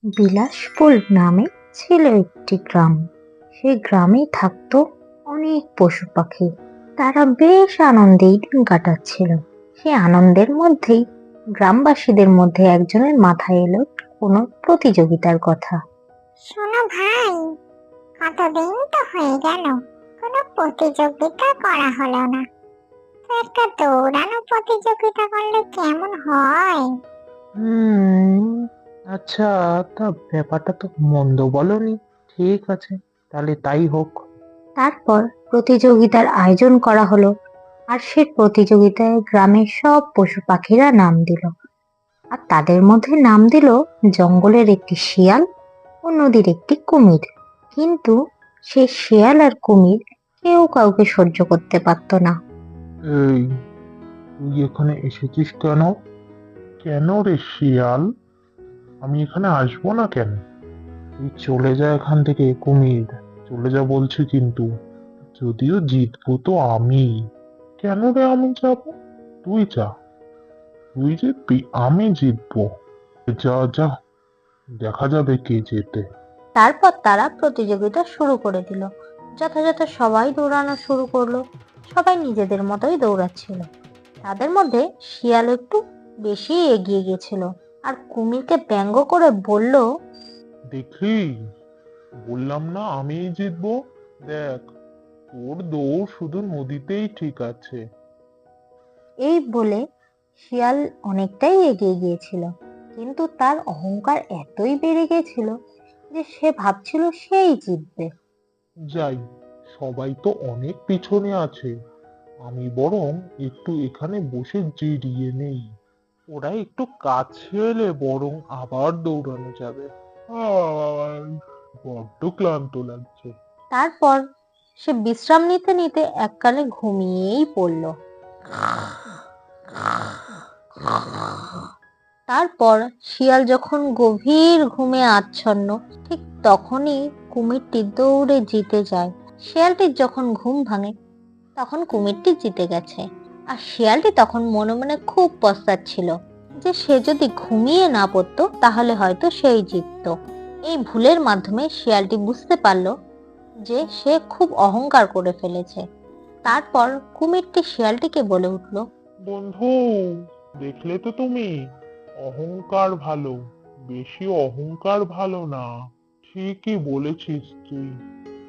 বিলাসপুর নামে ছিল একটি গ্রাম। সেই গ্রামে থাকতো অনেক পশু পাখি। তারা বেশ আনন্দেই দিন কাটাচ্ছিল। সে আনন্দের মধ্যেই গ্রামবাসীদের মধ্যে একজনের মাথায় এলো কোনো প্রতিযোগিতার কথা। শোনো ভাই, কতদিন তো হয়ে গেল কোনো প্রতিযোগিতা করা হলো না। তো একটা দৌড়ানো প্রতিযোগিতা করলে কেমন হয়? হুম আচ্ছা, তা ব্যাপারটা তো মন্দ বলনি। ঠিক আছে, তাহলে তাই হোক। তারপর প্রতিযোগিতার আয়োজন করা হলো, আর সে প্রতিযোগিতায় গ্রামের সব পশু পাখিরা নাম দিল। আর তাদের মধ্যে নাম দিল জঙ্গলের একটি শিয়াল ও নদীর একটি কুমির। কিন্তু সে শিয়াল আর কুমির কেউ কাউকে সহ্য করতে পারতো না। এই, তুই এখানে এসেছিস কেন? কেন রে শিয়াল? আমি এখানে আসবো না কেন? তুই চলে যা এখান থেকে, কুমির। চলে যা বলছি কিন্তু। যদিও জিতবো তো আমি। কেন রে আমি যাব? তুই যা। তুই জিতবি, আমি জিতবো। যা যা, দেখা যাবে কে জেতে। তারপর তারা প্রতিযোগিতা শুরু করে দিল। যথাযথ সবাই দৌড়ানো শুরু করলো। সবাই নিজেদের মতোই দৌড়াচ্ছিল। তাদের মধ্যে শিয়াল একটু বেশি এগিয়ে গেছিল, আর কুমিরকে ব্যঙ্গ করে বলল, দেখলি, বললাম না আমিই জিতবো। দেখ, তোর দৌড় শুধু নদীতেই ঠিক আছে। এই বলে শিয়াল অনেকটাই এগিয়ে গিয়েছিল। কিন্তু তার অহংকার এতই বেড়ে গেছিল যে সে ভাবছিল সেই জিতবে। যাই, সবাই তো অনেক পিছনে আছে। আমি বরং একটু এখানে বসে জিরিয়ে নেই। ওরা একটু কাছে এলে বরং আবার দৌড়ানো যাবে। আহ, বড্ড ক্লান্ত লাগছে। তারপর সে বিশ্রাম নিতে নিতে এককালে ঘুমিয়েই পড়ল। তারপর শিয়াল যখন গভীর ঘুমে আচ্ছন্ন, ঠিক তখনই কুমিরটি দৌড়ে জিতে যায়। শিয়ালটির যখন ঘুম ভাঙে তখন কুমিরটি জিতে গেছে। আর শিয়ালটি তখন মনে মনে খুব পস্তাচ্ছিল যে সে যদি ঘুমিয়ে না পড়তো তাহলে হয়তো সেই জিততো। এই ভুলের মাধ্যমে শিয়ালটি বুঝতে পারলো যে সে খুব অহংকার করে ফেলেছে। তারপর কুমিরটি শিয়ালটিকে বলে উঠল, বন্ধু, দেখলে তো তুমি, অহংকার ভালো, বেশি অহংকার ভালো না। ঠিকই বলেছিস তুই।